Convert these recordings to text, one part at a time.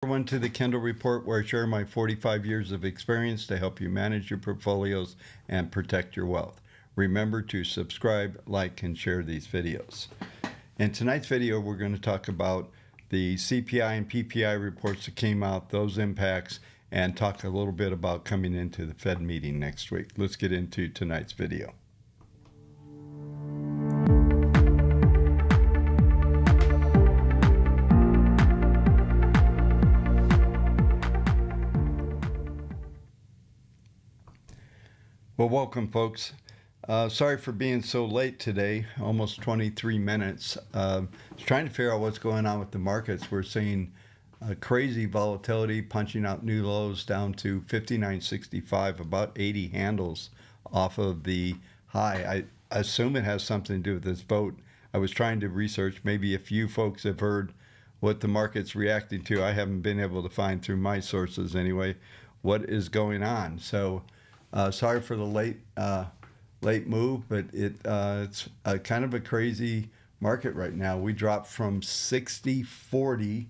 Everyone to the Kendall Report, where I share my 45 years of experience to help you manage your portfolios and protect your wealth. Remember to subscribe, like, and share these videos. In tonight's video, we're going to talk about the CPI and PPI reports that came out, those impacts, and talk a little bit about coming into the Fed meeting next week. Let's get into tonight's video. Well, welcome, folks. Sorry for being so late today, almost 23 minutes. Trying to figure out what's going on with the markets. We're seeing crazy volatility, punching out new lows down to 59.65, about 80 handles off of the high. I assume it has something to do with this vote. I was trying to research. Maybe a few folks have heard what the market's reacting to. I haven't been able to find through my sources anyway what is going on. So sorry for the late move, but it's kind of a crazy market right now. We dropped from 60.40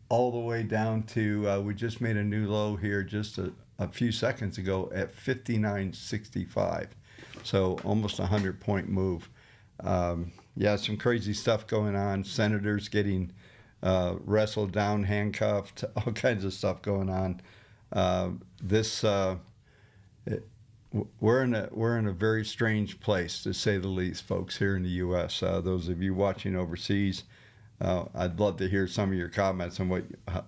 all the way down to, we just made a new low here just a few seconds ago at 59.65. So almost a 100-point move. Yeah, some crazy stuff going on. Senators getting wrestled down, handcuffed, all kinds of stuff going on. We're in a very strange place, to say the least, folks, here in the U.S. Those of you watching overseas, I'd love to hear some of your comments on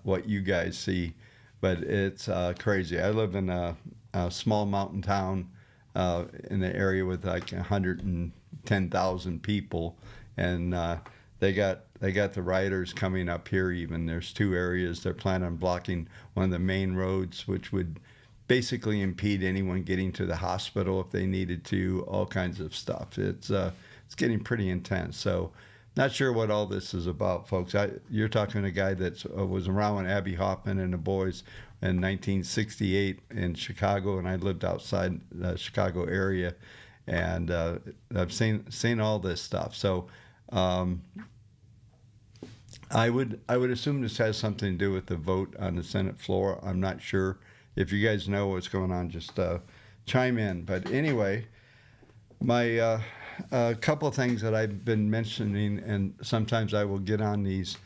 what you guys see, but it's crazy. I live in a small mountain town in the area with like 110,000 people, and they got the rioters coming up here. Even there's two areas they're planning on blocking one of the main roads, which would basically impede anyone getting to the hospital if they needed to, all kinds of stuff. It's getting pretty intense. So not sure what all this is about, folks. You're talking to a guy that was around when Abby Hoffman and the boys in 1968 in Chicago, and I lived outside the Chicago area, and I've seen all this stuff. So I would assume this has something to do with the vote on the Senate floor. I'm not sure. If you guys know what's going on, just chime in. But anyway, my couple of things that I've been mentioning, and sometimes I will get on these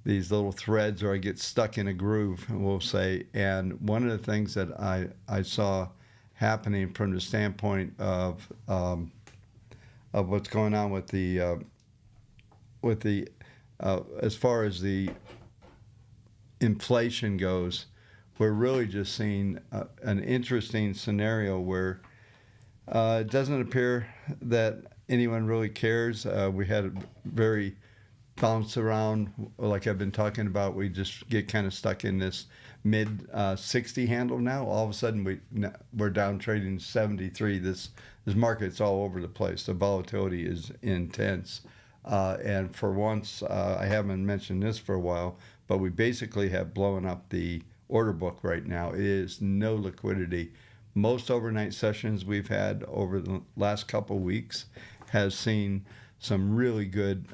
little threads, or I get stuck in a groove, we'll say. And one of the things that I saw happening from the standpoint of what's going on with the as far as the inflation goes, we're really just seeing an interesting scenario where it doesn't appear that anyone really cares. We had a very bounce around, like I've been talking about. We just get kind of stuck in this mid 60 handle now. All of a sudden we're down trading 73. This market's all over the place. The volatility is intense. And for once, I haven't mentioned this for a while, but we basically have blown up the order book right now. It is no liquidity. Most overnight sessions we've had over the last couple of weeks has seen some really good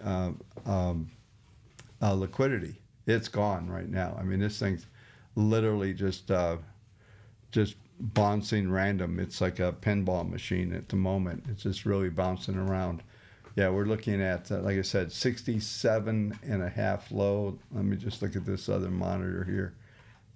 liquidity. It's gone right now. I mean, this thing's literally just bouncing random. It's like a pinball machine at the moment. It's just really bouncing around. Yeah, we're looking at, like I said, 67.5 low. Let me just look at this other monitor here.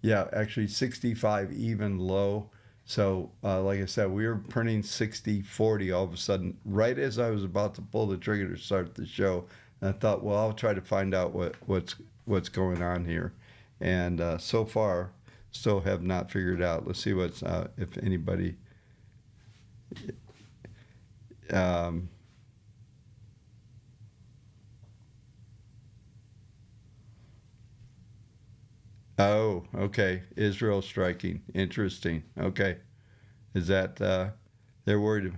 Yeah, actually 65 even low. So like I said, we were printing 60.40 all of a sudden, right as I was about to pull the trigger to start the show. And I thought, well, I'll try to find out what's going on here. And so far, still have not figured out. Let's see what's, if anybody... Oh, okay. Israel striking. Interesting. Okay. Is that, they're worried?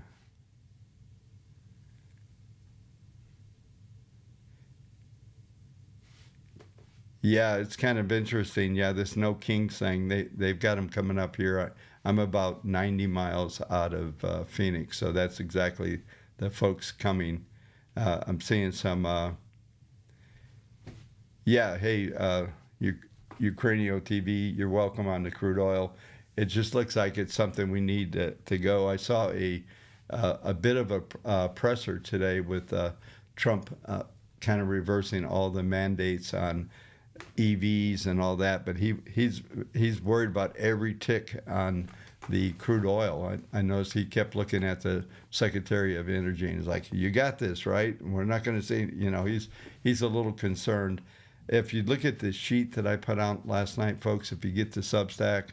Yeah, it's kind of interesting. Yeah, this no king thing, they've got them coming up here. I'm about 90 miles out of Phoenix, so that's exactly the folks coming. I'm seeing some, yeah, hey, Ukrainian TV, you're welcome on the crude oil. It just looks like it's something we need to go. I saw a bit of a presser today with Trump kind of reversing all the mandates on EVs and all that, but he's worried about every tick on the crude oil. I noticed he kept looking at the Secretary of Energy and he's like, "You got this, right? We're not going to say," he's a little concerned. If you look at the sheet that I put out last night, folks, if you get to Substack,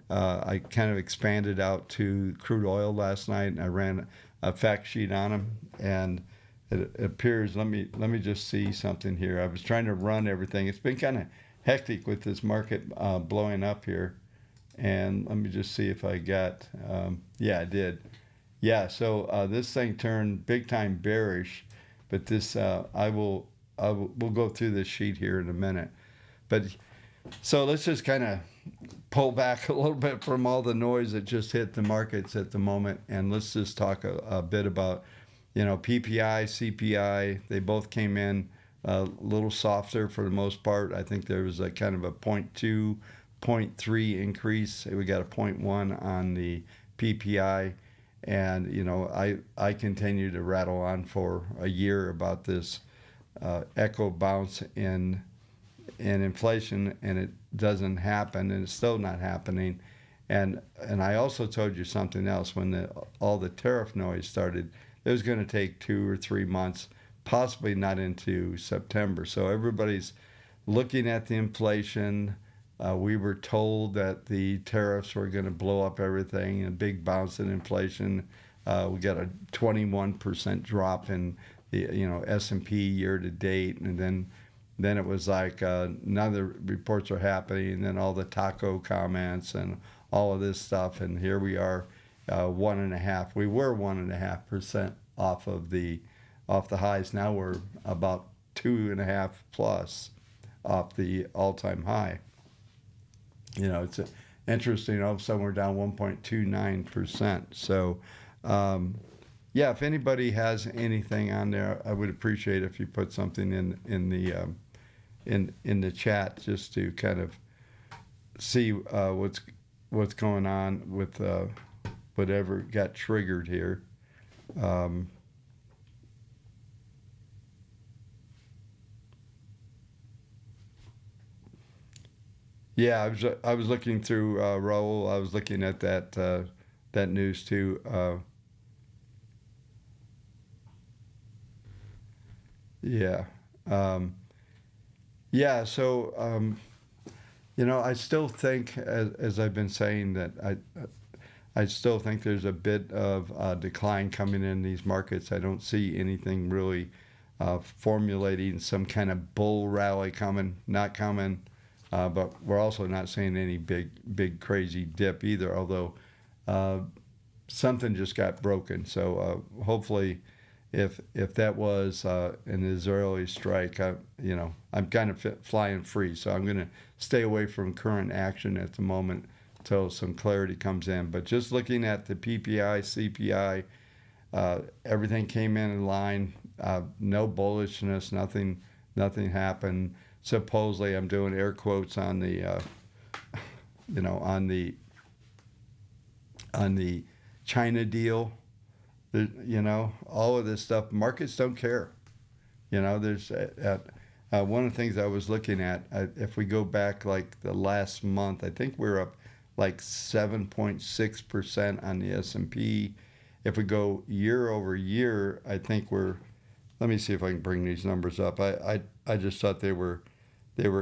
I kind of expanded out to crude oil last night, and I ran a fact sheet on them, and it appears. Let me just see something here. I was trying to run everything. It's been kind of hectic with this market blowing up here, and let me just see if I got. Yeah, I did. Yeah, so this thing turned big time bearish, but this we'll go through this sheet here in a minute. But so let's just kind of pull back a little bit from all the noise that just hit the markets at the moment, and let's just talk a bit about, PPI, CPI. They both came in a little softer for the most part. I think there was a kind of a 0.2, 0.3 increase. We got a 0.1 on the PPI. And, I continue to rattle on for a year about this echo bounce in inflation, and it doesn't happen, and it's still not happening. And I also told you something else. When all the tariff noise started, it was going to take 2 or 3 months, possibly not into September. So everybody's looking at the inflation. We were told that the tariffs were going to blow up everything, a big bounce in inflation. We got a 21% drop in the S&P year to date, and then it was like none of the reports are happening, and then all the taco comments and all of this stuff, and here we are, 1.5. We were 1.5% off the highs. Now we're about 2.5 plus off the all-time high. It's interesting. All of a sudden we're down 1.29%. So, yeah, if anybody has anything on there, I would appreciate if you put something in the chat, just to kind of see what's going on with whatever got triggered here. Yeah, I was looking through Raul. I was looking at that news too. Yeah. Yeah. So I still think, as I've been saying, that I still think there's a bit of decline coming in these markets. I don't see anything really formulating some kind of bull rally not coming. But we're also not seeing any big crazy dip either, although something just got broken. So hopefully, if that was an Israeli strike, I'm kind of flying free. So I'm going to stay away from current action at the moment until some clarity comes in. But just looking at the PPI, CPI, everything came in line. No bullishness, nothing happened. Supposedly, I'm doing air quotes on the, on the China deal. All of this stuff. Markets don't care. There's one of the things I was looking at. If we go back like the last month, I think we're up like 7.6% on the S&P. If we go year over year, I think we're. Let me see if I can bring these numbers up. I just thought they were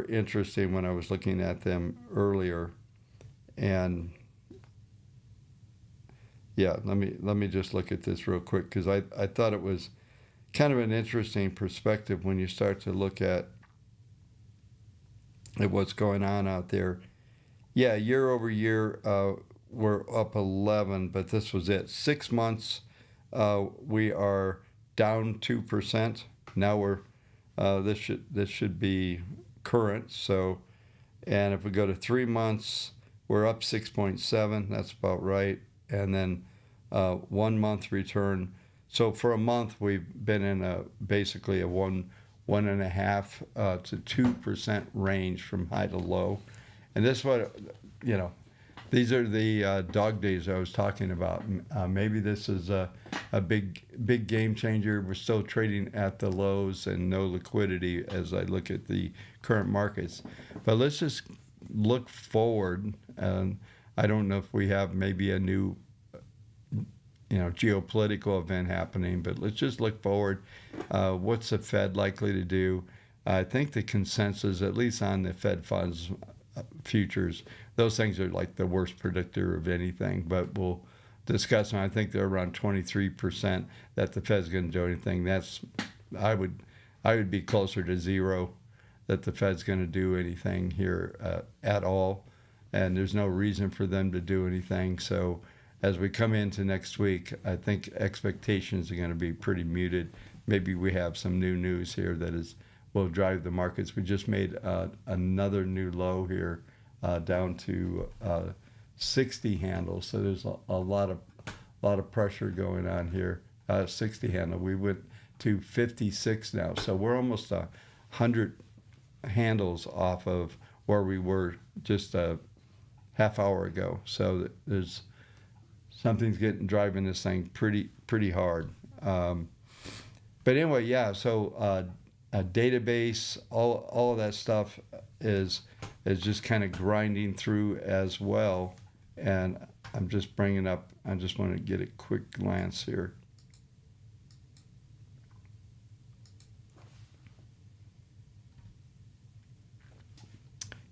interesting when I was looking at them earlier, and yeah, let me just look at this real quick, because I thought it was kind of an interesting perspective when you start to look at what's going on out there. Yeah, year over year, we're up 11, but this was it. 6 months, we are down 2%. Now we're this should be current. So, and if we go to 3 months, we're up 6.7. That's about right. And then 1 month return. So for a month, we've been in basically a 1.5 to 2% range from high to low. And this is what, you know, these are the dog days I was talking about. Maybe this is a big game changer. We're still trading at the lows and no liquidity as I look at the current markets. But let's just look forward. I don't know if we have maybe a new, geopolitical event happening, but let's just look forward. What's the Fed likely to do? I think the consensus, at least on the Fed funds futures, those things are like the worst predictor of anything, but we'll discuss them. I think they're around 23% that the Fed's going to do anything. I would be closer to zero that the Fed's going to do anything here at all, and there's no reason for them to do anything. So as we come into next week, I think expectations are going to be pretty muted. Maybe we have some new news here that will drive the markets. We just made another new low here down to 60 handles. So there's a lot of pressure going on here. 60 handle. We went to 56 now. So we're almost 100 handles off of where we were just a half hour ago. So there's something's driving this thing pretty hard. But anyway, yeah. So a database, all of that stuff is just kind of grinding through as well. And I'm just bringing up. I just want to get a quick glance here.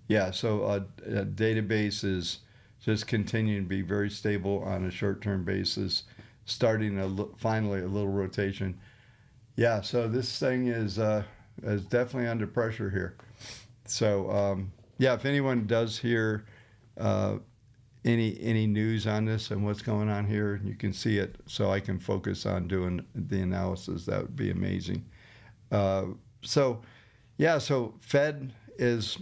Yeah. So a database is just continuing to be very stable on a short-term basis, starting finally a little rotation. Yeah, so this thing is definitely under pressure here. So yeah, if anyone does hear any news on this and what's going on here, you can see it, so I can focus on doing the analysis. That would be amazing. So yeah, so Fed is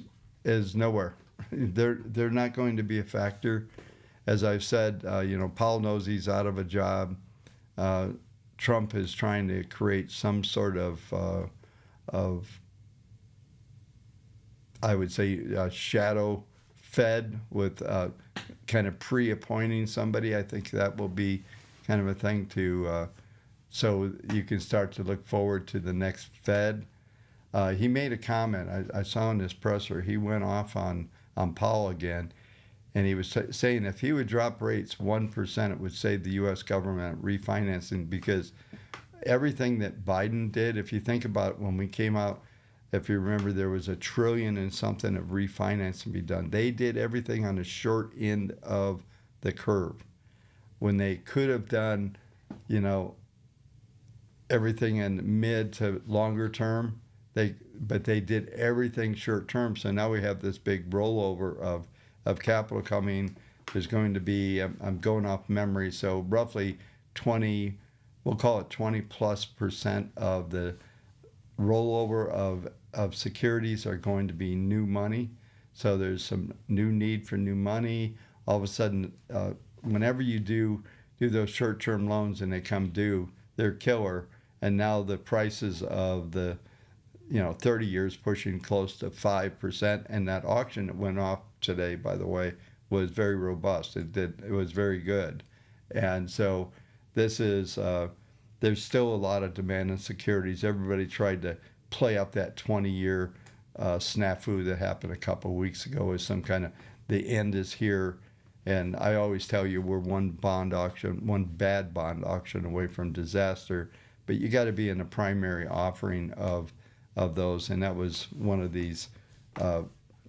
nowhere. They're not going to be a factor. As I've said, Powell knows he's out of a job. Trump is trying to create some sort of I would say shadow Fed with kind of pre-appointing somebody. I think that will be kind of a thing so you can start to look forward to the next Fed. He made a comment. I saw in this presser. He went off on Powell again, and he was saying if he would drop rates 1%, it would save the U.S. government refinancing, because everything that Biden did, if you think about it, when we came out, if you remember, there was $1 trillion and something of refinancing be done. They did everything on the short end of the curve when they could have done, everything in mid to longer term. But they did everything short term. So now we have this big rollover of capital coming. There's going to be, I'm going off memory, so roughly 20, we'll call it 20+% of the rollover of securities are going to be new money. So there's some new need for new money. All of a sudden, whenever you do those short-term loans and they come due, they're killer. And now the prices of the 30 years pushing close to 5%, and that auction that went off today, by the way, was very robust. It was very good, and so this is there's still a lot of demand in securities. Everybody tried to play up that 20-year snafu that happened a couple of weeks ago as some kind of the end is here, and I always tell you we're one bad bond auction away from disaster, but you got to be in the primary offering of those, and that was one of these.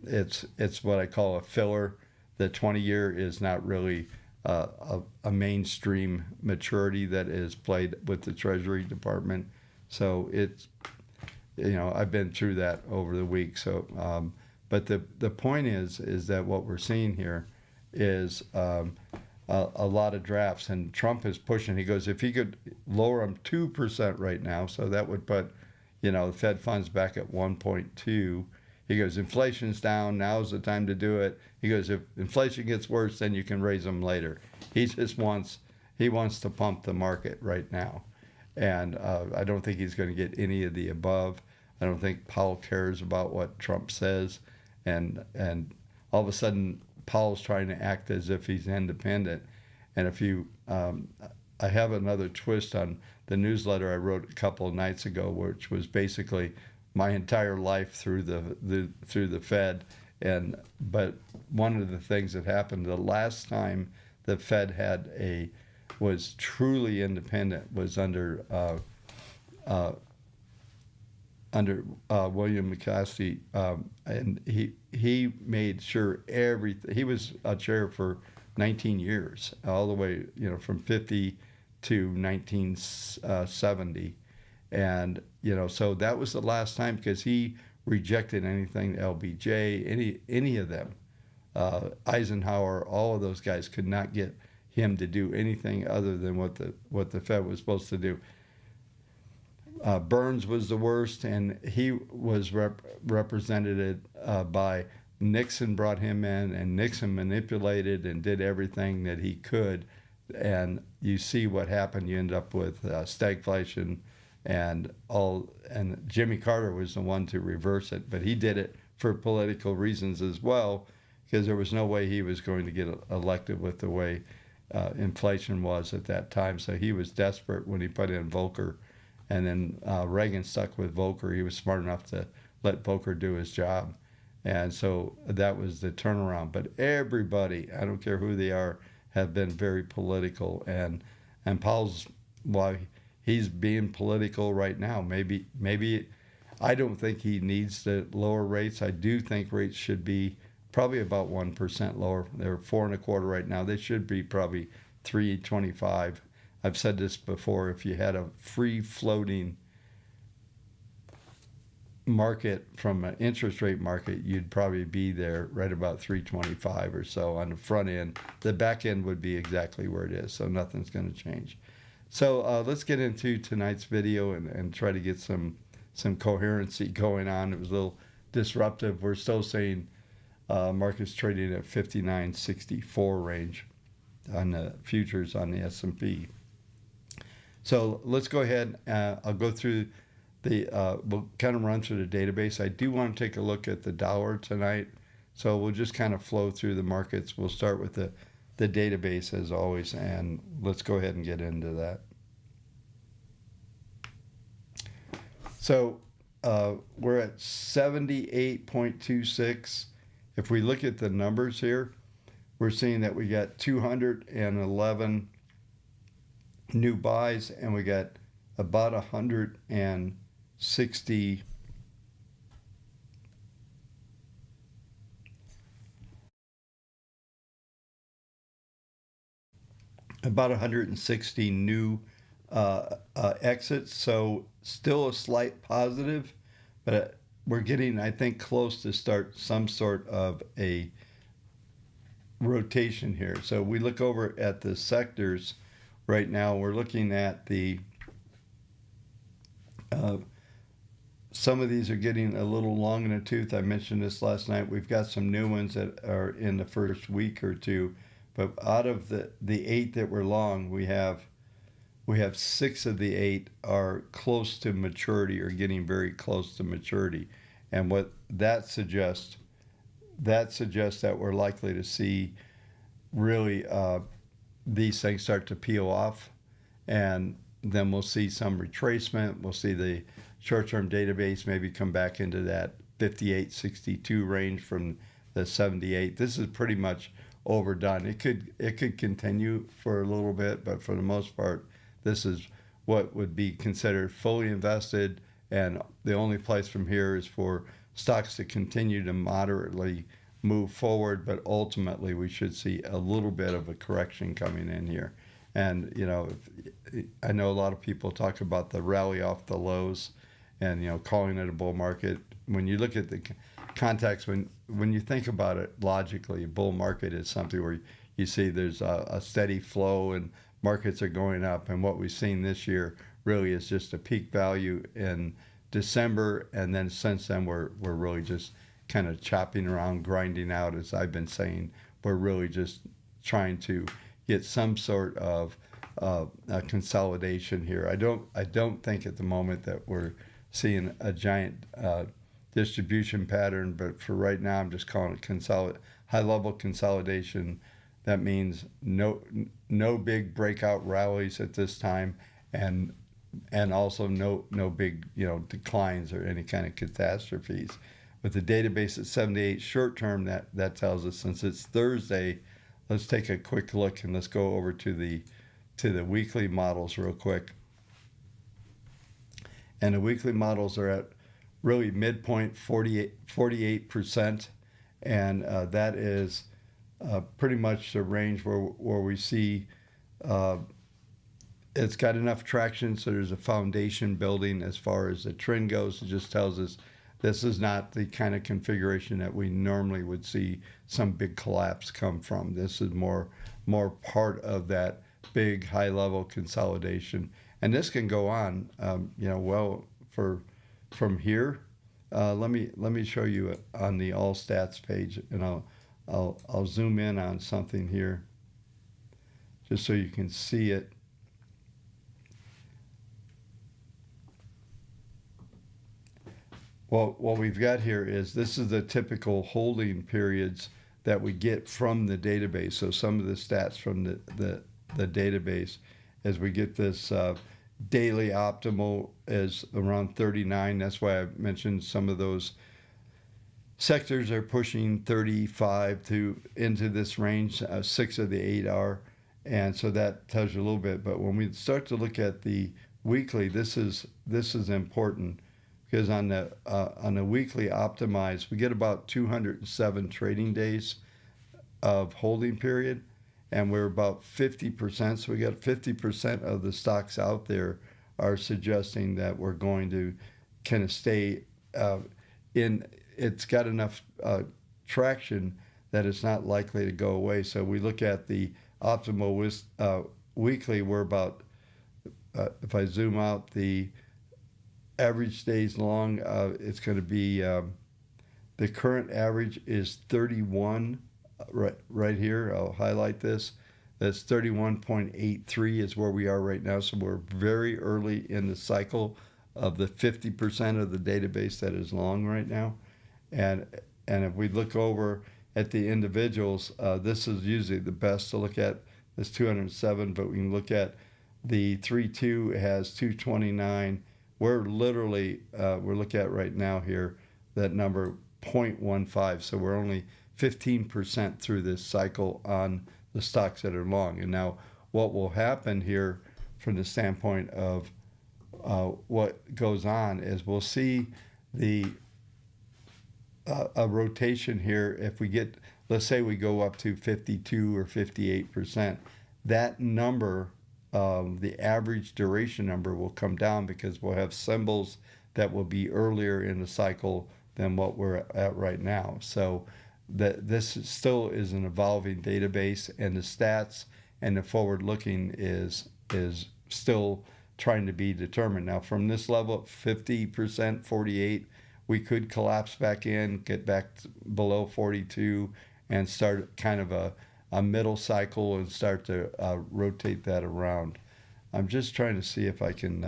It's what I call a filler. The 20-year is not really a mainstream maturity that is played with the Treasury Department. So it's, I've been through that over the week. So, but the point is that what we're seeing here is a lot of drafts, and Trump is pushing. He goes, if he could lower them 2% right now, so that would put the Fed funds back at 1.2. He goes, inflation's down. Now's the time to do it. He goes, if inflation gets worse, then you can raise them later. He wants to pump the market right now. And I don't think he's going to get any of the above. I don't think Powell cares about what Trump says. And all of a sudden Powell's trying to act as if he's independent. And if you, I have another twist on the newsletter I wrote a couple of nights ago, which was basically my entire life through the Fed. But one of the things that happened the last time the Fed was truly independent was under William McCaskey, and he made sure everything. He was a chair for 19 years, all the way, from 50 to 1970, and so that was the last time, because he rejected anything LBJ, any of them, Eisenhower, all of those guys could not get him to do anything other than what the Fed was supposed to do. Burns was the worst, and he was represented by Nixon. Brought him in, and Nixon manipulated and did everything that he could, and you see what happened. You end up with stagflation and all. And Jimmy Carter was the one to reverse it, but he did it for political reasons as well, because there was no way he was going to get elected with the way inflation was at that time. So he was desperate when he put in Volcker. And then Reagan stuck with Volcker. He was smart enough to let Volcker do his job. And so that was the turnaround. But everybody, I don't care who they are, have been very political. And Powell's, well, he's being political right now. Maybe I don't think he needs to lower rates. I do think rates should be probably about 1% lower. They're 4.25 right now. They should be probably 3.25. I've said this before, if you had a free floating market from an interest rate market, you'd probably be there right about 3.25 or so on the front end. The back end would be exactly where it is, so nothing's going to change. So let's get into tonight's video and try to get some coherency going on. It was a little disruptive. We're still saying market's trading at 59.64 range on the futures on the S&P. So let's go ahead. I'll go through we'll kind of run through the database. I do want to take a look at the dollar tonight. So we'll just kind of flow through the markets. We'll start with the database as always, and let's go ahead and get into that. So we're at 78.26. If we look at the numbers here, we're seeing that we got 211 new buys, and we got about 160 new exits. So still a slight positive, but we're getting, I think, close to start some sort of a rotation here. So we look over at the sectors. Right now, we're looking at some of these are getting a little long in the tooth. I mentioned this last night. We've got some new ones that are in the first week or two, but out of the 8 that were long, we have 6 of the 8 are close to maturity or getting very close to maturity, and what that suggests that we're likely to see really these things start to peel off, and then we'll see some retracement. We'll see the short-term database maybe come back into that 58.62 range from the 78. This is pretty much overdone. It could continue for a little bit, but for the most part, this is what would be considered fully invested, and the only place from here is for stocks to continue to moderately move forward, but ultimately we should see a little bit of a correction coming in here. And I know a lot of people talk about the rally off the lows and calling it a bull market. When you look at the context, when you think about it logically, a bull market is something where you see there's a steady flow and markets are going up, and what we've seen this year really is just a peak value in December, and then since then we're really just kind of chopping around, grinding out. As I've been saying, we're really just trying to get some sort of a consolidation here. I don't think at the moment that we're seeing a giant distribution pattern, but for right now I'm just calling it high level consolidation. That means no big breakout rallies at this time, and also no big declines or any kind of catastrophes. With the database at 78 short term, that tells us, since it's Thursday, let's take a quick look and let's go over to the weekly models real quick. And the weekly models are at really midpoint 48%, and that is pretty much the range where we see it's got enough traction, so there's a foundation building. As far as the trend goes, it just tells us this is not the kind of configuration that we normally would see some big collapse come from. This is more part of that big high level consolidation, and this can go on well from here. Let me show you on the all stats page, and I'll zoom in on something here just so you can see it. Well, what we've got here is this is the typical holding periods that we get from the database. So some of the stats from the database, as we get this daily optimal is around 39. That's why I mentioned some of those sectors are pushing 35 to into this range. 6 of the 8 are, and so that tells you a little bit. But when we start to look at the weekly, this is important, because on the weekly optimized, we get about 207 trading days of holding period, and we're about 50%. So we got 50% of the stocks out there are suggesting that we're going to kind of stay in. It's got enough traction that it's not likely to go away. So we look at the optimal weekly, we're about, if I zoom out, the average days long, it's going to be, the current average is 31, right here. I'll highlight this. That's 31.83 is where we are right now. So we're very early in the cycle of the 50% of the database that is long right now. And if we look over at the individuals, this is usually the best to look at. This 207, but we can look at the 3.2 has 229. We're literally, we're looking at right now here, that number 0.15. So we're only 15% through this cycle on the stocks that are long. And now what will happen here from the standpoint of what goes on is we'll see a rotation here. If we get, let's say we go up to 52 or 58%, that number, the average duration number, will come down, because we'll have symbols that will be earlier in the cycle than what we're at right now. So this still is an evolving database, and the stats and the forward looking is still trying to be determined. Now from this level, 50%, 48, we could collapse back in, get back below 42, and start kind of a middle cycle and start to rotate that around. I'm just trying to see if I can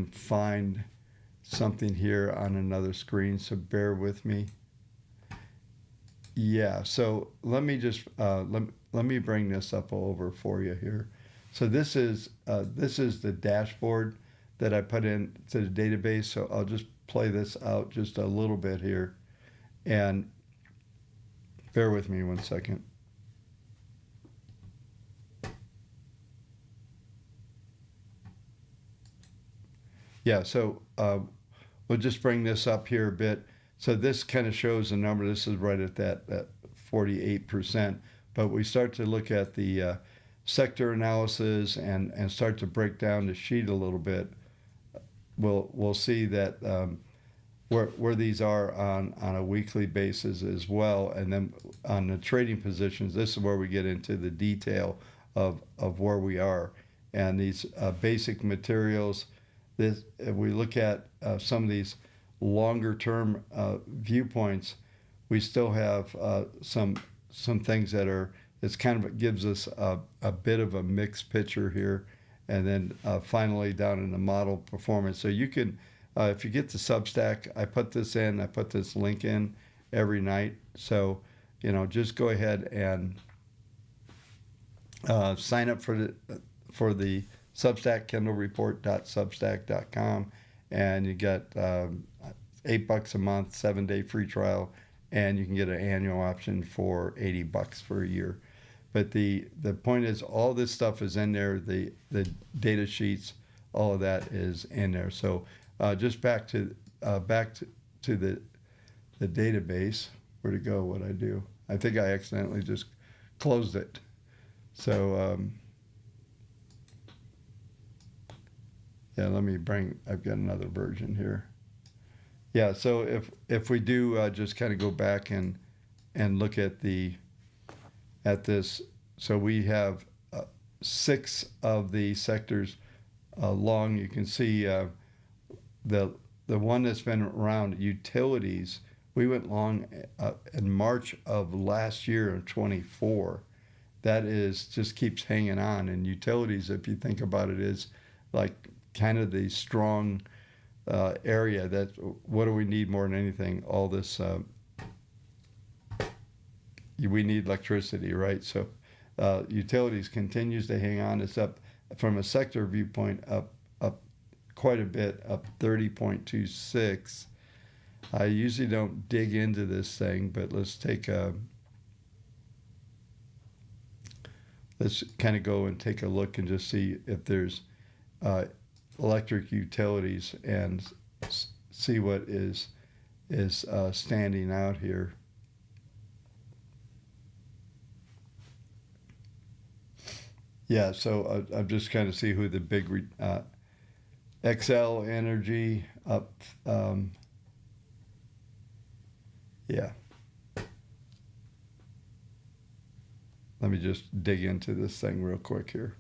find something here on another screen, so bear with me. Yeah, so let me just let me bring this up over for you here. So this is the dashboard that I put into the database. So I'll just play this out just a little bit here, and bear with me 1 second. Yeah, so we'll just bring this up here a bit. So this kind of shows the number. This is right at that 48%. But we start to look at the sector analysis and start to break down the sheet a little bit. We'll see that where these are on a weekly basis as well. And then on the trading positions, this is where we get into the detail of where we are. And these basic materials, if we look at some of these longer term viewpoints, we still have some things that are, it's kind of, it gives us a bit of a mixed picture here. And then finally down in the model performance. So you can, if you get the Substack, I put this link in every night. So, just go ahead and sign up for the Substack, kendallreport.substack.com, and you get $8 a month, 7-day free trial, and you can get an annual option for $80 for a year. But the point is, all this stuff is in there. The data sheets, all of that is in there. So just back to the database. Where'd it go? What'd I do? I think I accidentally just closed it. So yeah, I've got another version here. Yeah, so if we do just kind of go back and look at this, so we have 6 of the sectors long. You can see the one that's been around, utilities. We went long in March of last year of 24. That just keeps hanging on. And utilities, if you think about it, is like kind of the strong area. What do we need more than anything? All this, we need electricity, right? So utilities continues to hang on. It's up from a sector viewpoint, up quite a bit, up 30.26. I usually don't dig into this thing, but let's kind of go and take a look and just see if there's electric utilities and see what is standing out here. Yeah, so I'm just kind of see who the big XL Energy up. Yeah. Let me just dig into this thing real quick here.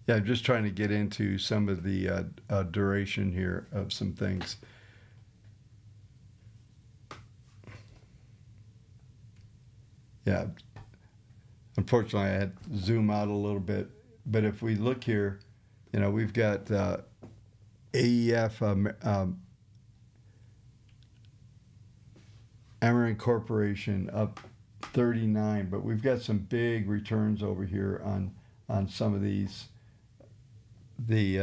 Yeah, I'm just trying to get into some of the duration here of some things. Yeah, unfortunately I had to zoom out a little bit, but if we look here, we've got AEF, Amarin Corporation up 39, but we've got some big returns over here on some of these. There's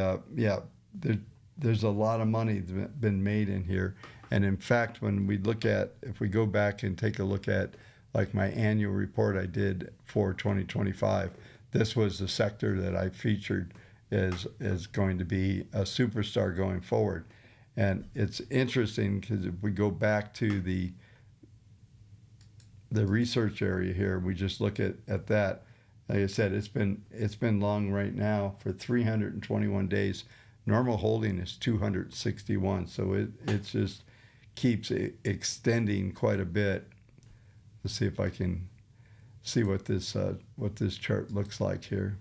a lot of money that's been made in here, and in fact, if we go back and take a look at like my annual report I did for 2025, this was the sector that I featured as going to be a superstar going forward. And it's interesting because if we go back to the research area here, we just look at that. Like I said, it's been long right now for 321 days. Normal holding is 261, so it just keeps extending quite a bit. Let's see if I can see what this chart looks like here.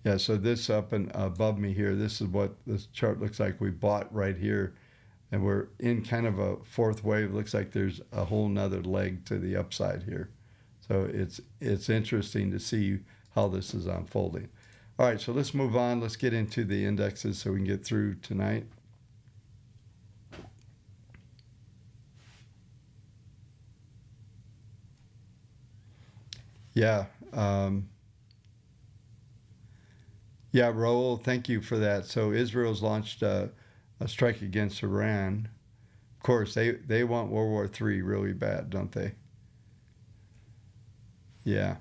Yeah, so this up and above me here, this is what this chart looks like. We bought right here, and we're in kind of a fourth wave. Looks like there's a whole nother leg to the upside here. So it's interesting to see how this is unfolding. All right, so let's move on. Let's get into the indexes so we can get through tonight. Yeah. Yeah, Raul, thank you for that. So Israel's launched a strike against Iran. Of course, they want World War III really bad, don't they? Yeah.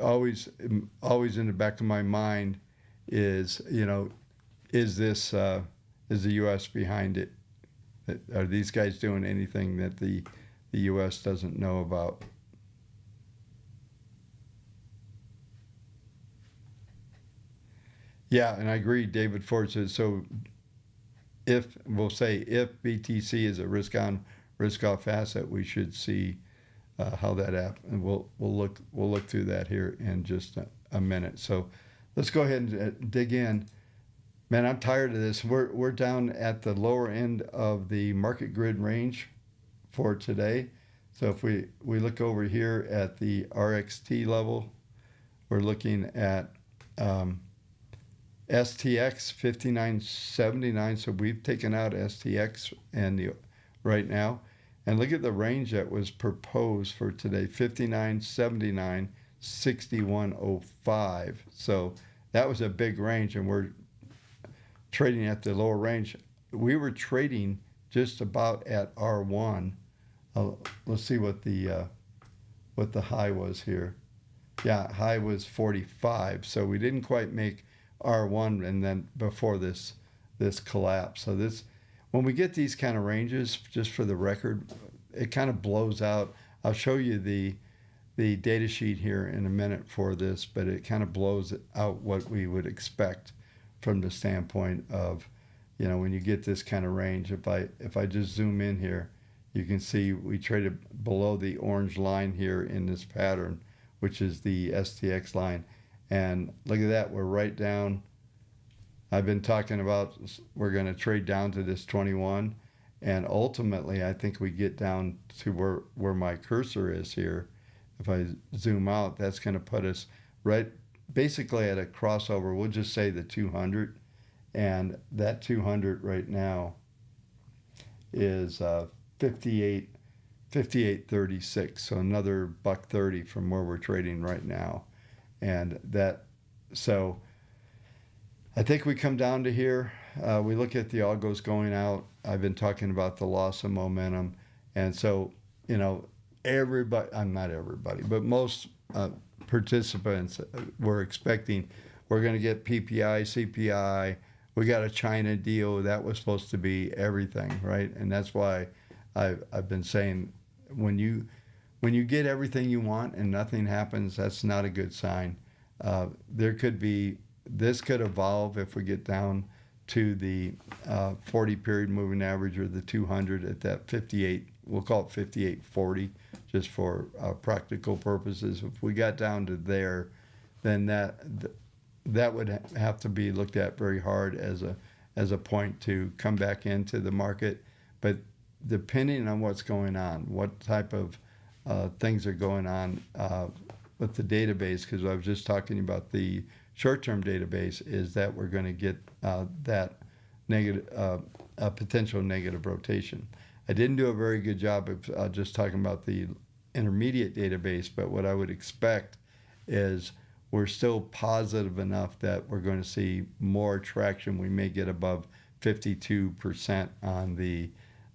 Always in the back of my mind is, is the U.S. behind it? Are these guys doing anything that the U.S. doesn't know about? Yeah, and I agree. David Ford says so. If we'll say if BTC is a risk on, risk off asset, we should see how that app, and we'll look through that here in just a minute. So let's go ahead and dig in. Man, I'm tired of this. We're down at the lower end of the market grid range for today. So if we look over here at the RXT level, we're looking at STX 5979. So we've taken out STX right now. And look at the range that was proposed for today, 5979, 6105. So that was a big range, and we're trading at the lower range. We were trading just about at R1. Let's see what the high was here. Yeah, high was 45. So we didn't quite make R1, and then before this collapse. So this, when we get these kind of ranges, just for the record, it kind of blows out. I'll show you the data sheet here in a minute for this, but it kind of blows out what we would expect from the standpoint of, when you get this kind of range. If I just zoom in here, you can see we traded below the orange line here in this pattern, which is the STX line. And look at that, we're right down. I've been talking about we're going to trade down to this 21, and ultimately I think we get down to where my cursor is here. If I zoom out, that's going to put us right basically at a crossover. We'll just say the 200, and that 200 right now is 58.36, so another $1.30 from where we're trading right now. And so I think we come down to here. We look at the algos going out. I've been talking about the loss of momentum. And so, everybody, not everybody, but most participants were expecting we're going to get PPI, CPI. We got a China deal. That was supposed to be everything, right? And that's why I've been saying when you get everything you want and nothing happens, that's not a good sign. This could evolve if we get down to the 40 period moving average or the 200 at that 58. We'll call it 58.40 just for practical purposes. If we got down to there, then that would have to be looked at very hard as a point to come back into the market. But depending on what's going on, what type of things are going on with the database, because I was just talking about the short-term database, is that we're going to get that negative, potential negative rotation. I didn't do a very good job of just talking about the intermediate database, but what I would expect is we're still positive enough that we're going to see more traction. We may get above 52% on the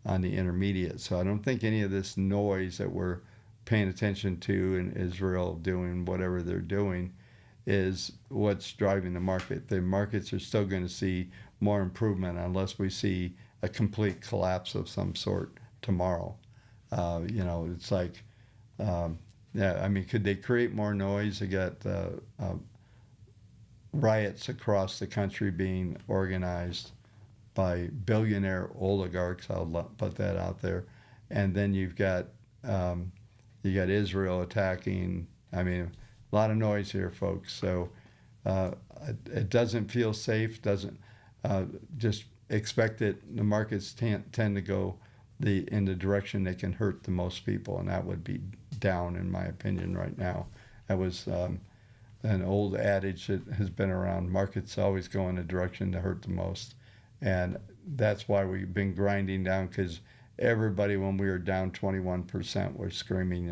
intermediate. So I don't think any of this noise that we're paying attention to in Israel doing whatever they're doing is what's driving the market. The markets are still going to see more improvement unless we see a complete collapse of some sort tomorrow. It's like, could they create more noise? They got riots across the country being organized by billionaire oligarchs. I'll put that out there. And then you've got Israel attacking. A lot of noise here, folks. So it doesn't feel safe. Just expect it. The markets tend to go in the direction they can hurt the most people, and that would be down, in my opinion, right now. That was an old adage that has been around. Markets always go in the direction to hurt the most, and that's why we've been grinding down, because everybody, when we were down 21%, was screaming,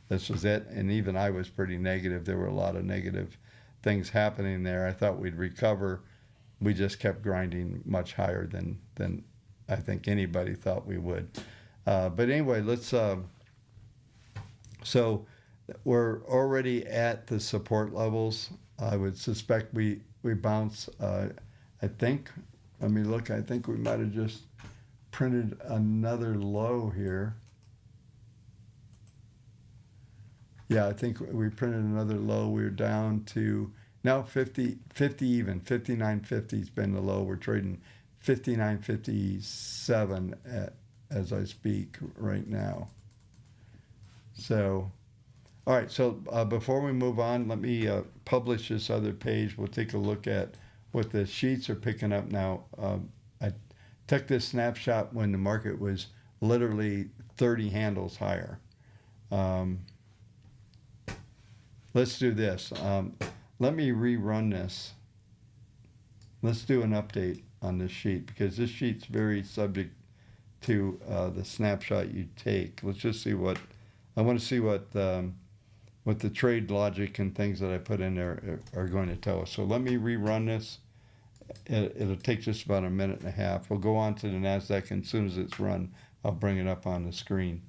this was it. And even I was pretty negative. There were a lot of negative things happening there. I thought we'd recover. We just kept grinding much higher than I think anybody thought we would. But anyway, so we're already at the support levels. I would suspect we bounce. I think, let me look, I think we might have just printed another low here. Yeah, I think we printed another low. We're down to now 50 even, 59.50 has been the low. We're trading 59.57 as I speak right now. So, all right, so before we move on, let me publish this other page. We'll take a look at what the sheets are picking up now. I took this snapshot when the market was literally 30 handles higher. Let's do this. Let me rerun this. Let's do an update on this sheet because this sheet's very subject to the snapshot you take. Let's just see what, I want to see what the trade logic and things that I put in there are going to tell us. So let me rerun this. It'll take just about a minute and a half. We'll go on to the NASDAQ, and as soon as it's run, I'll bring it up on the screen.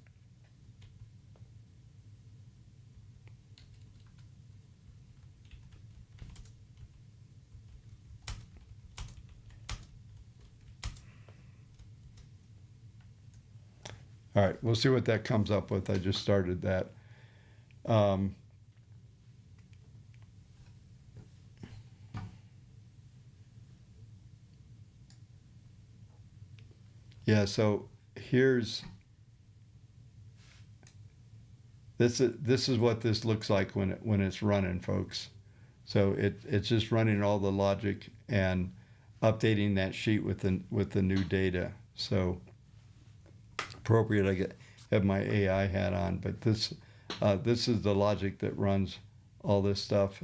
All right, we'll see what that comes up with. I just started that. Yeah, so here's this is what this looks like when it's running, folks. So it's just running all the logic and updating that sheet with the new data. So appropriate, I have my AI hat on, but this is the logic that runs all this stuff.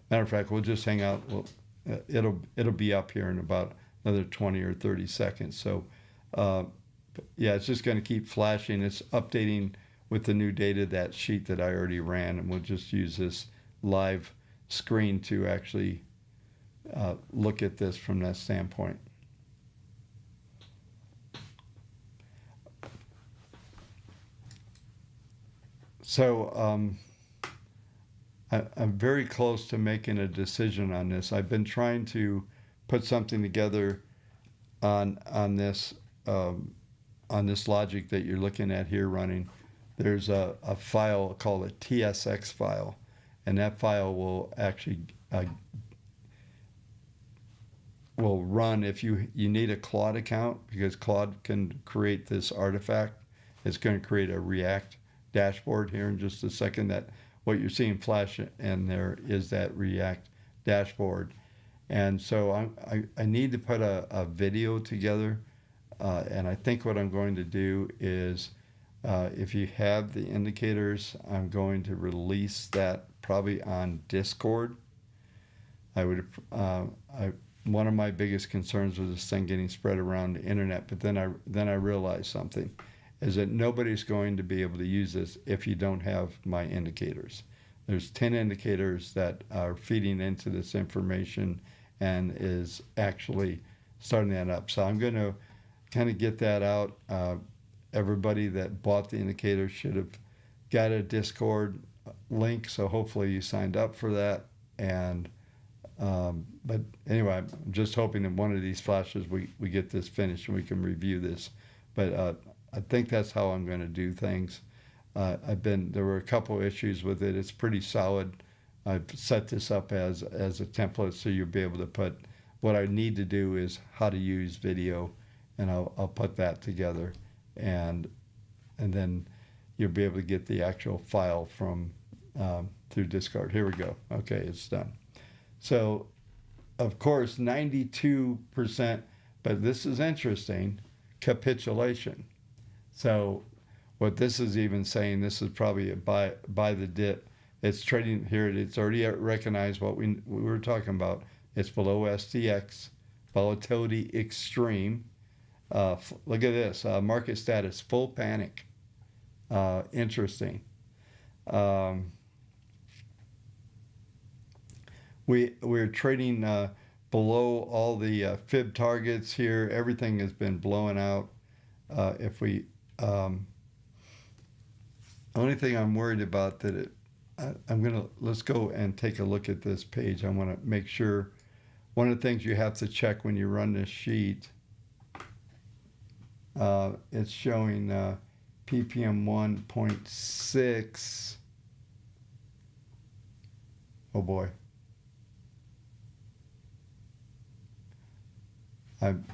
Matter of fact, we'll just hang out. It'll be up here in about another 20 or 30 seconds. So yeah, it's just going to keep flashing. It's updating with the new data, that sheet that I already ran, and we'll just use this live screen to actually look at this from that standpoint. So I'm very close to making a decision on this. I've been trying to put something together on this logic that you're looking at here running. There's a file called a TSX file, and that file will actually will run if you need a Claude account, because Claude can create this artifact. It's going to create a React dashboard here in just a second. That what you're seeing flash in there is that React dashboard. And so I need to put a video together, and I think what I'm going to do is if you have the indicators, I'm going to release that probably on Discord. One of my biggest concerns was this thing getting spread around the internet, but then I realized something, is that nobody's going to be able to use this if you don't have my indicators. There's 10 indicators that are feeding into this information and is actually starting that up. So I'm going to kind of get that out. Everybody that bought the indicator should have got a Discord link, so hopefully you signed up for that. And but anyway, I'm just hoping that one of these flashes we get this finished and we can review this. But I think that's how I'm going to do things. There were a couple issues with it. It's pretty solid. I've set this up as a template, so you'll be able to put, what I need to do is how to use video, and I'll put that together, and then you'll be able to get the actual file from through Discord. Here we go. Okay, it's done. So, of course, 92%, but this is interesting, capitulation. So what this is even saying, this is probably a buy the dip. It's trading here. It's already recognized what we were talking about. It's below STX, volatility extreme. Look at this, market status, full panic. Interesting. We're trading below all the fib targets here. Everything has been blowing out. Only thing I'm worried about that let's go and take a look at this page. I want to make sure. One of the things you have to check when you run this sheet, it's showing ppm 1.6. Oh boy. I'm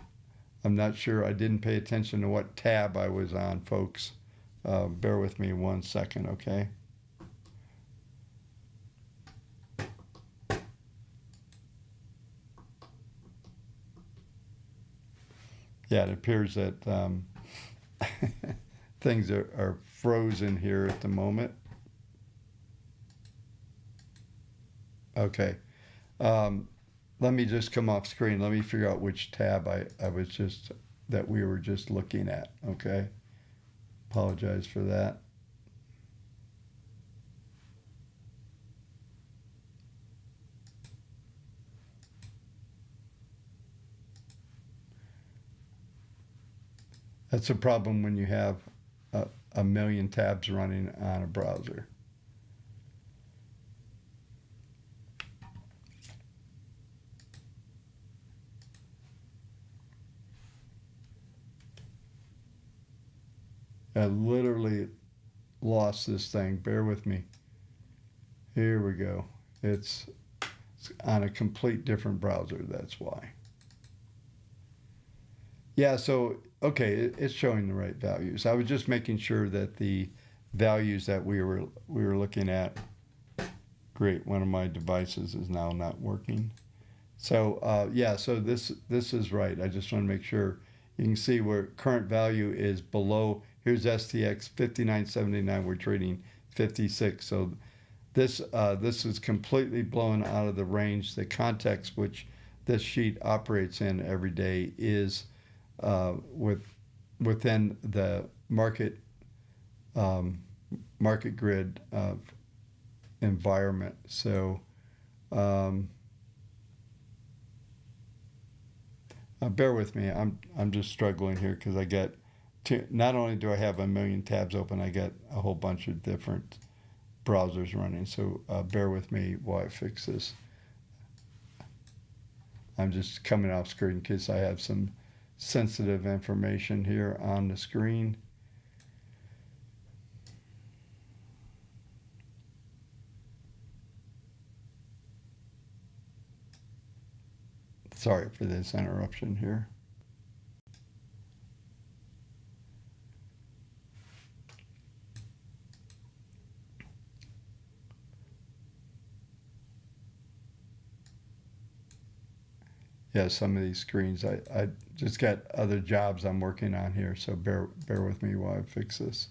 not sure. I didn't pay attention to what tab I was on, folks. Bear with me 1 second, okay? Yeah, it appears that things are frozen here at the moment. Okay. Let me just come off screen. Let me figure out which tab that we were just looking at, okay? Apologize for that. That's a problem when you have a million tabs running on a browser. I literally lost this thing. Bear with me. Here we go. It's on a complete different browser. That's why. Yeah, so, okay, it's showing the right values. I was just making sure that the values that we were looking at, great, one of my devices is now not working. So, yeah, so this is right. I just want to make sure you can see where current value is below. Here's STX 59.79. We're trading 56. So this is completely blown out of the range. The context which this sheet operates in every day is within the market grid environment. So bear with me. I'm just struggling here because I get not only do I have a million tabs open, I get a whole bunch of different browsers running. So bear with me while I fix this. I'm just coming off screen because I have some sensitive information here on the screen. Sorry for this interruption here. Yeah, some of these screens, I just got other jobs I'm working on here, so bear with me while I fix this.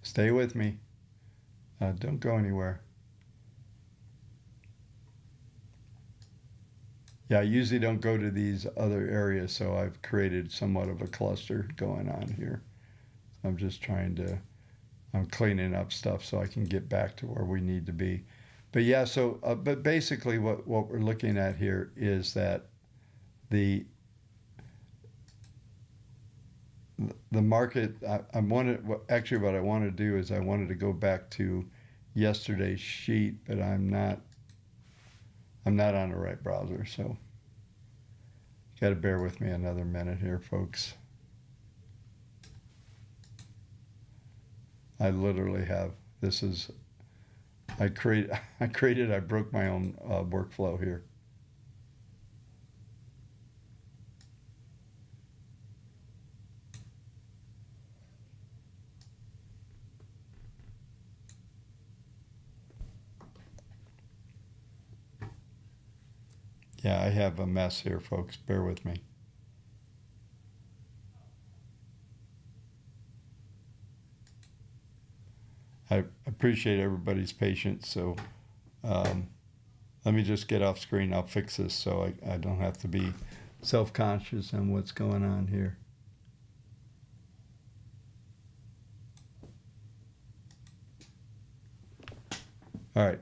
Stay with me. Don't go anywhere. Yeah, I usually don't go to these other areas, so I've created somewhat of a cluster going on here. I'm cleaning up stuff so I can get back to where we need to be. But yeah, so, but basically what we're looking at here is that the market, actually what I want to do is I wanted to go back to yesterday's sheet, but I'm not on the right browser, so got to bear with me another minute here, folks. I literally have, I broke my own workflow here. Yeah, I have a mess here, folks. Bear with me. I appreciate everybody's patience, so let me just get off screen. I'll fix this so I don't have to be self-conscious on what's going on here. All right.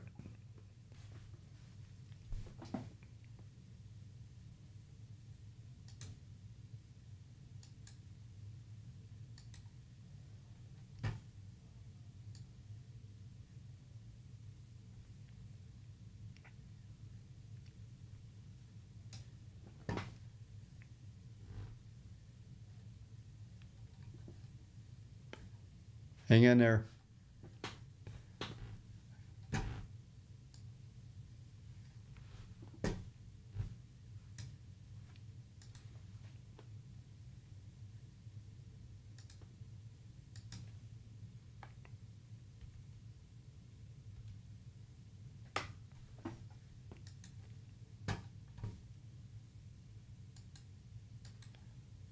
Hang in there.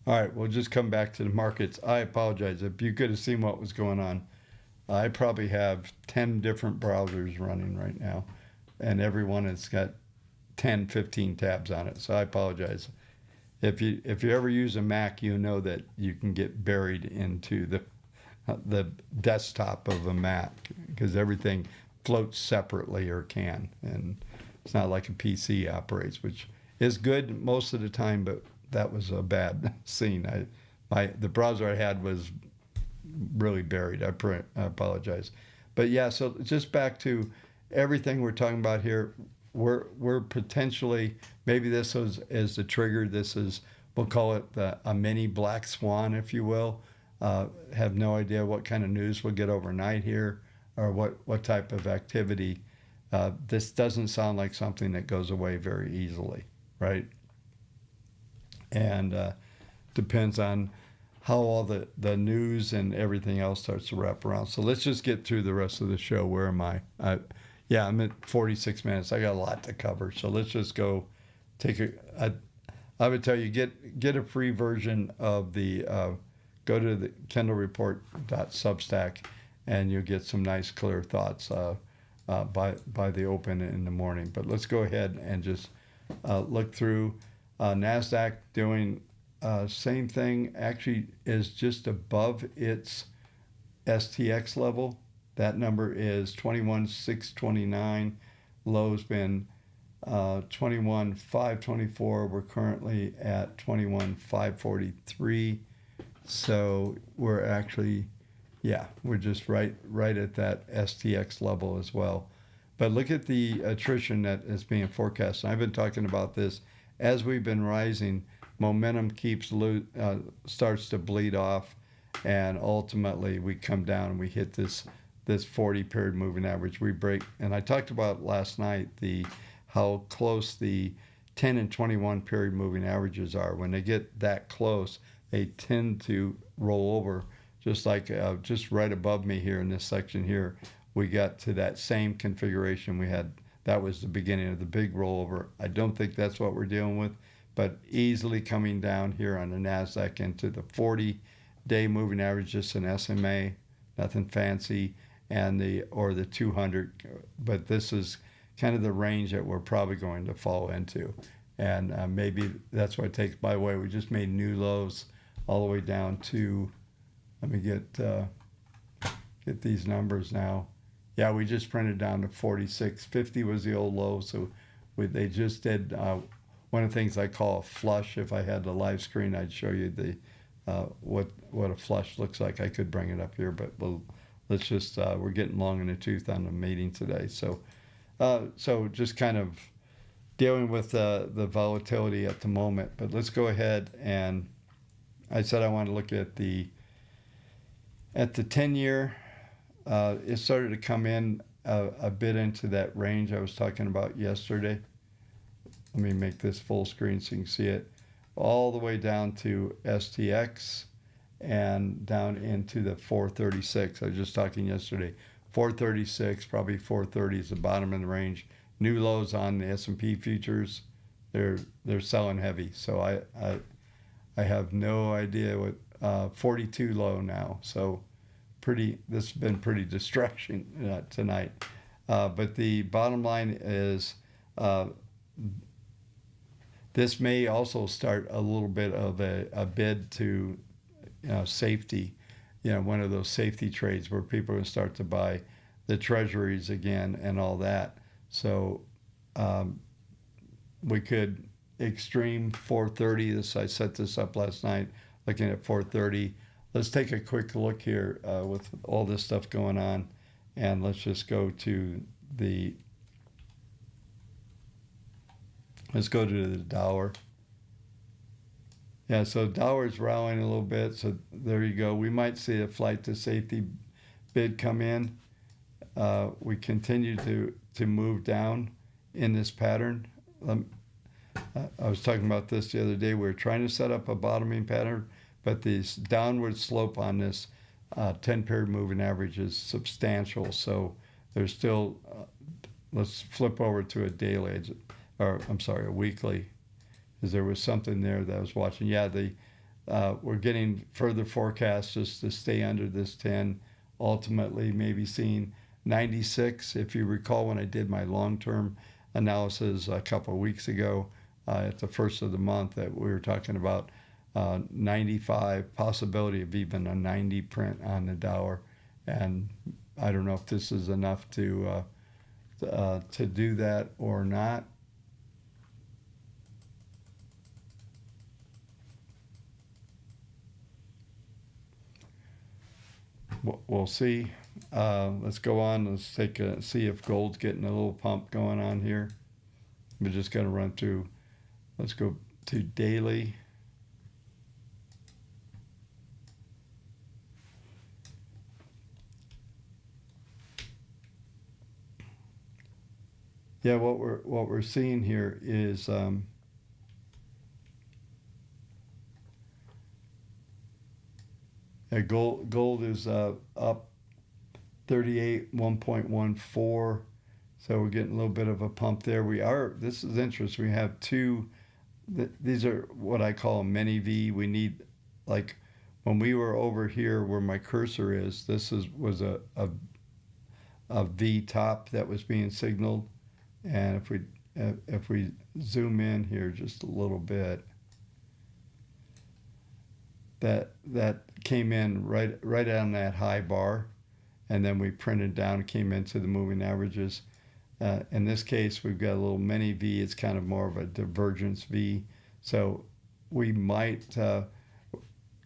All right, we'll just come back to the markets. I apologize. If you could have seen what was going on, I probably have 10 different browsers running right now, and every one has got 10, 15 tabs on it. So I apologize. If you ever use a Mac, you know that you can get buried into the desktop of a Mac because everything floats separately or can, and it's not like a PC operates, which is good most of the time, but that was a bad scene. The browser I had was really buried. I apologize, but yeah. So just back to everything we're talking about here. We're potentially, maybe this is the trigger. This is, we'll call it a mini black swan, if you will. Have no idea what kind of news we'll get overnight here, or what type of activity. This doesn't sound like something that goes away very easily, right? And depends on how all the news and everything else starts to wrap around. So let's just get through the rest of the show. Where am I? Yeah, I'm at 46 minutes. I got a lot to cover. So let's just go I would tell you, get a free version of the, go to the kendallreport.substack, and you'll get some nice clear thoughts by the open in the morning. But let's go ahead and just look through. NASDAQ doing same thing, actually is just above its STX level. That number is 21,629. Low's been 21,524. We're currently at 21,543. So we're actually, yeah, we're just right at that STX level as well. But look at the attrition that is being forecast. And I've been talking about this as we've been rising. Momentum starts to bleed off, and ultimately we come down and we hit this 40 period moving average. We break, and I talked about last night how close the 10 and 21 period moving averages are. When they get that close, they tend to roll over. Just like just right above me here in this section here, we got to that same configuration we had. That was the beginning of the big rollover. I don't think that's what we're dealing with, but easily coming down here on the NASDAQ into the 40-day moving average, just an SMA, nothing fancy, and the 200. But this is kind of the range that we're probably going to fall into. And maybe that's what it takes. By the way, we just made new lows all the way down to, let me get these numbers now. Yeah, we just printed down to 46.50 was the old low. So they just did one of the things I call a flush. If I had the live screen, I'd show you the what a flush looks like. I could bring it up here, but let's just, we're getting long in the tooth on the meeting today. So just kind of dealing with the volatility at the moment. But let's go ahead, and I said I want to look at the 10-year. It started to come in a bit into that range I was talking about yesterday. Let me make this full screen so you can see it. All the way down to STX and down into the 436. I was just talking yesterday. 436, probably 430 is the bottom of the range. New lows on the S&P futures. They're selling heavy. So I have no idea what 42 low now. So this has been pretty distraction tonight. But the bottom line is this may also start a little bit of a bid to safety, one of those safety trades where people are going to start to buy the treasuries again and all that. So we could extreme 430. I set this up last night looking at 430. Let's take a quick look here with all this stuff going on, and let's just go to the dollar. Yeah, so dollar's rallying a little bit, so there you go. We might see a flight to safety bid come in. We continue to move down in this pattern. I was talking about this the other day. We were trying to set up a bottoming pattern, but this downward slope on this 10-period moving average is substantial. So there's still, let's flip over to a daily, a weekly, because there was something there that I was watching. Yeah, we're getting further forecasts just to stay under this 10, ultimately maybe seeing 96. If you recall, when I did my long-term analysis a couple of weeks ago, at the first of the month, that we were talking about 95, possibility of even a 90 print on the Dow. And I don't know if this is enough to do that or not. We'll see. Let's go on. Let's see if gold's getting a little pump going on here. We're just going to run through. Let's go to daily. Yeah, what we're seeing here is gold is up 38, 1.14. So we're getting a little bit of a pump there. This is interesting. We have two, these are what I call a mini V. We need, like, when we were over here where my cursor is, was a V top that was being signaled. And if we zoom in here just a little bit, that came in right on that high bar, and then we printed down, came into the moving averages. In this case, we've got a little mini V. It's kind of more of a divergence V. So we might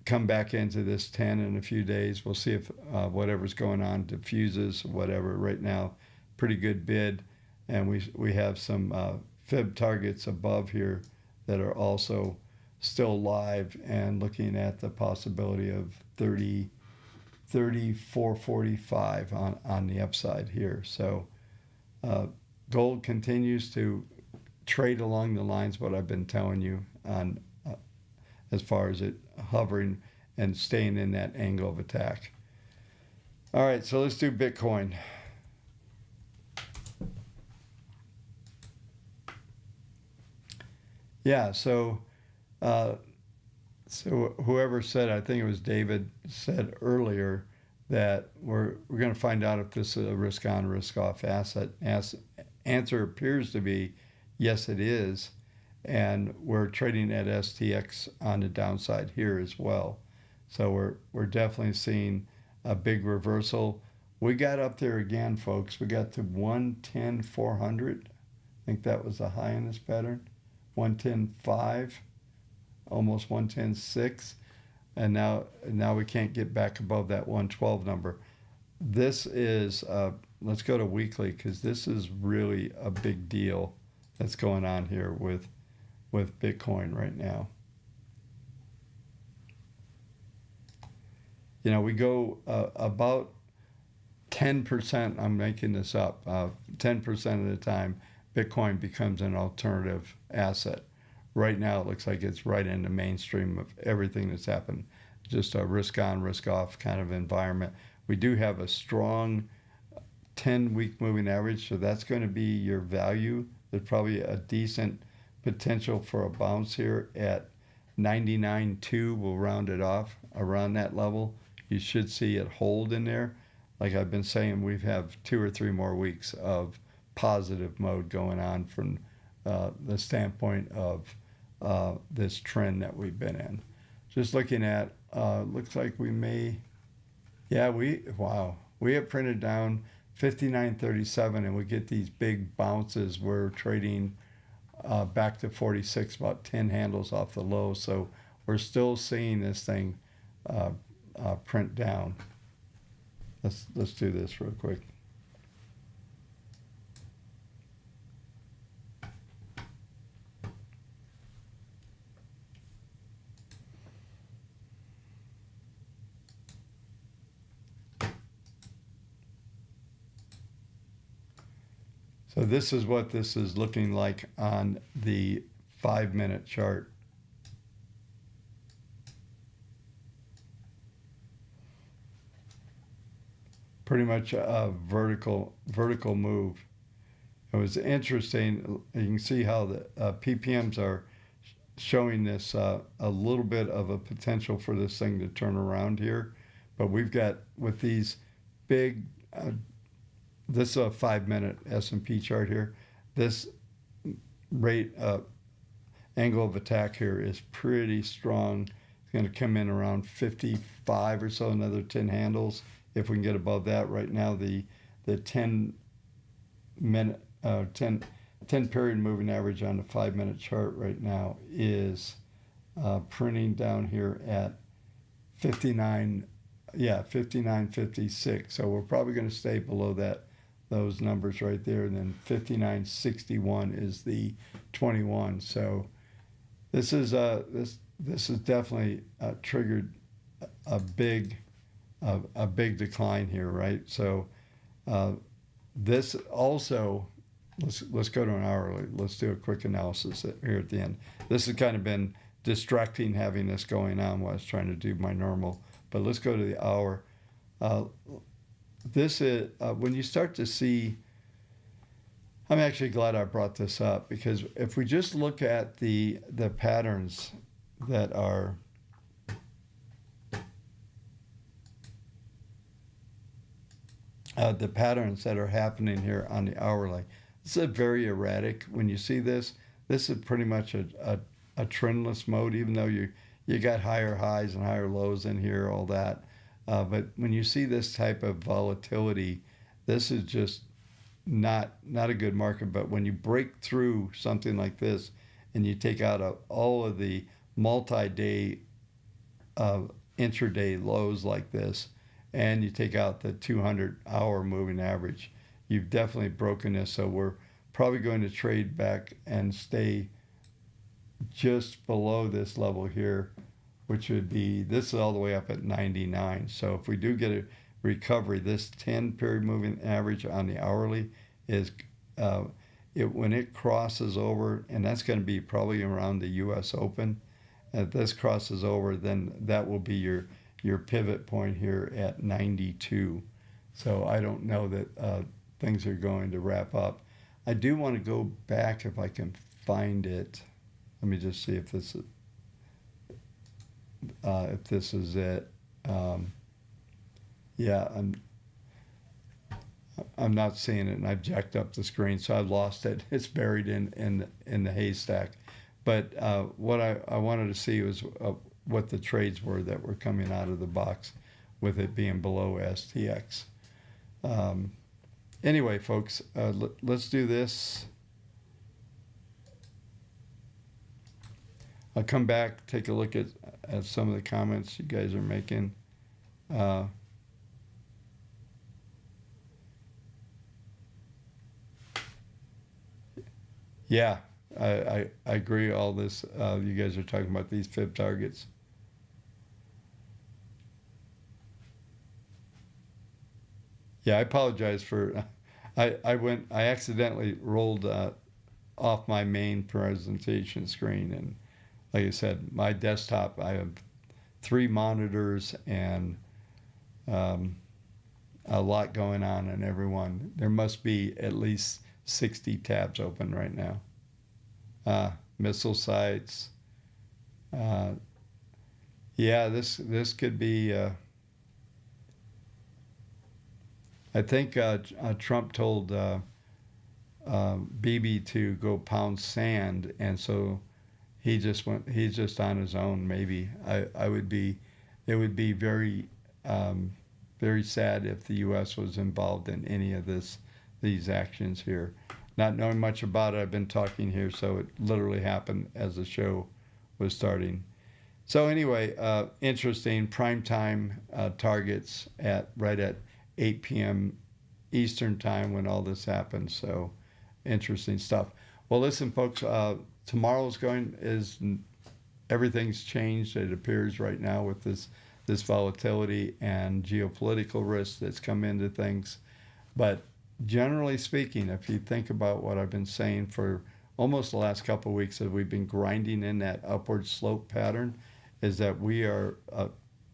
come back into this 10 in a few days. We'll see if whatever's going on diffuses, whatever. Right now, pretty good bid. And we have some fib targets above here that are also still live, and looking at the possibility of 34.45 on the upside here. So gold continues to trade along the lines what I've been telling you on as far as it hovering and staying in that angle of attack. All right, so let's do Bitcoin. Yeah, so whoever said, I think it was David, said earlier that we're going to find out if this is a risk on, risk off asset. Answer appears to be yes, it is, and we're trading at STX on the downside here as well. So we're definitely seeing a big reversal. We got up there again, folks. We got to 110,400. I think that was the high in this pattern. 110.5, almost 110.6, and now we can't get back above that 112 number. This is let's go to weekly, because this is really a big deal that's going on here with Bitcoin right now. You know, we go about 10%. I'm making this up. 10% of the time, Bitcoin becomes an alternative asset. Right now, it looks like it's right in the mainstream of everything that's happened. Just a risk on, risk off kind of environment. We do have a strong 10-week moving average, so that's going to be your value. There's probably a decent potential for a bounce here at 99.2. We'll round it off around that level. You should see it hold in there. Like I've been saying, we have 2 or 3 more weeks of positive mode going on from the standpoint of this trend that we've been in. Just looking at, looks like we may, yeah, we have printed down 59.37, and we get these big bounces. We're trading back to 46, about 10 handles off the low. So we're still seeing this thing print down. Let's do this real quick. So this is what this is looking like on the 5-minute chart. Pretty much a vertical move. It was interesting. You can see how the PPMs are showing this a little bit of a potential for this thing to turn around here. But we've got with these big, this is a 5-minute S&P chart here. This rate angle of attack here is pretty strong. It's going to come in around 55 or so, another 10 handles if we can get above that. Right now, the 10 period moving average on the 5-minute chart right now is printing down here at 59, 59.56. So we're probably going to stay below those numbers right there. And then 59.61 is the 21. So this is definitely triggered a big decline here, right? So this also, let's go to an hourly. Let's do a quick analysis here at the end. This has kind of been distracting having this going on while I was trying to do my normal. But let's go to the hour. This is when you start to see. I'm actually glad I brought this up, because if we just look at the patterns that are happening here on the hourly, this is very erratic. When you see this is pretty much a trendless mode, even though you got higher highs and higher lows in here, all that. But when you see this type of volatility, this is just not a good market. But when you break through something like this and you take out all of the multi-day intraday lows like this, and you take out the 200-hour moving average, you've definitely broken this. So we're probably going to trade back and stay just below this level here, which would be, this is all the way up at 99. So if we do get a recovery, this 10 period moving average on the hourly is when it crosses over, and that's going to be probably around the US Open. If this crosses over, then that will be your pivot point here at 92. So I don't know that things are going to wrap up. I do want to go back if I can find it. Let me just see if this is it. Yeah, I'm not seeing it, and I've jacked up the screen, so I lost it. It's buried in the haystack. But what I wanted to see was what the trades were that were coming out of the box, with it being below STX. Anyway, folks, let's do this. I'll come back, take a look at some of the comments you guys are making. Yeah, I agree. All this you guys are talking about these fib targets. Yeah, I apologize for. I accidentally rolled off my main presentation screen, and like I said, my desktop, I have 3 monitors and a lot going on in every one. There must be at least 60 tabs open right now. Missile sites. Yeah, this could be. I think Trump told Bibi to go pound sand, and so he just went. He's just on his own. Maybe I would be. It would be very very sad if the U.S. was involved in any of these actions here. Not knowing much about it, I've been talking here, so it literally happened as the show was starting. So anyway, interesting primetime targets right at 8 p.m. Eastern time when all this happened. So interesting stuff. Well, listen, folks, everything's changed. It appears right now with this volatility and geopolitical risk that's come into things. But generally speaking, if you think about what I've been saying for almost the last couple of weeks, that we've been grinding in that upward slope pattern, is that we are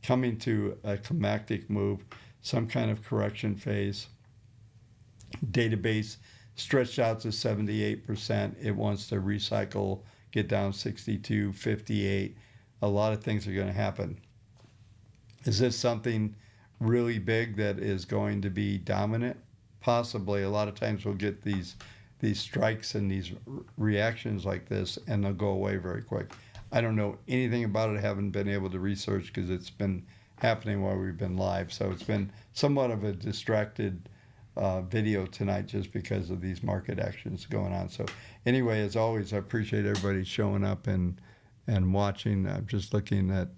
coming to a climactic move, some kind of correction phase. Database stretched out to 78%. It wants to recycle get down 62, 58. A lot of things are going to happen. Is this something really big that is going to be dominant? Possibly. A lot of times we'll get these strikes and these reactions like this, and they'll go away very quick. I don't know anything about it. I haven't been able to research because it's been happening while we've been live. So it's been somewhat of a distracted video tonight just because of these market actions going on. So anyway, as always, I appreciate everybody showing up and watching. I'm just looking at,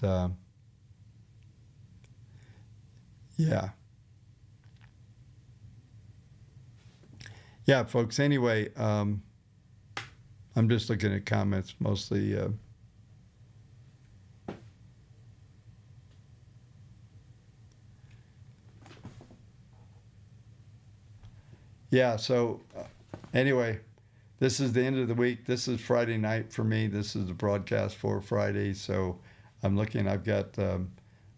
yeah, folks. Anyway, I'm just looking at comments mostly. Yeah, so anyway, this is the end of the week. This is Friday night for me. This is the broadcast for Friday. So I'm looking, I've got a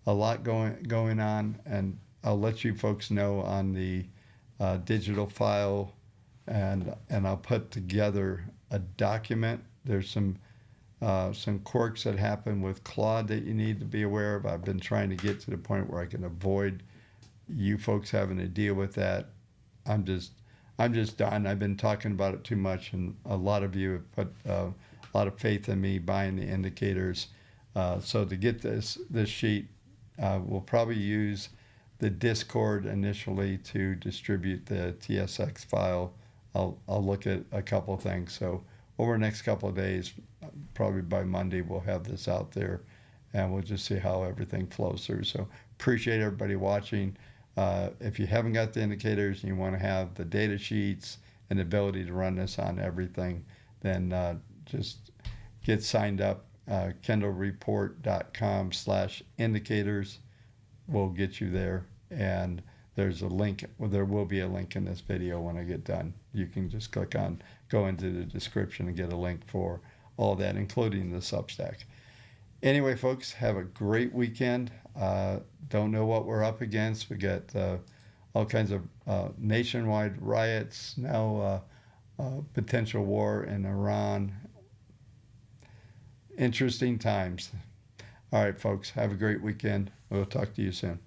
lot going on, and I'll let you folks know on the digital file, and I'll put together a document. There's some quirks that happen with Claude that you need to be aware of. I've been trying to get to the point where I can avoid you folks having to deal with that. I'm just done. I've been talking about it too much, and a lot of you have put a lot of faith in me buying the indicators. So to get this sheet, we'll probably use the Discord initially to distribute the TSX file. I'll look at a couple of things. So over the next couple of days, probably by Monday, we'll have this out there, and we'll just see how everything flows through. So appreciate everybody watching. If you haven't got the indicators and you want to have the data sheets and the ability to run this on everything, then just get signed up. kendallreport.com/indicators will get you there, and there's a link. Well, there will be a link in this video when I get done. You can just go into the description and get a link for all that, including the Substack. Anyway, folks, have a great weekend. Don't know what we're up against. We got all kinds of nationwide riots, now potential war in Iran. Interesting times. All right, folks, have a great weekend. We'll talk to you soon.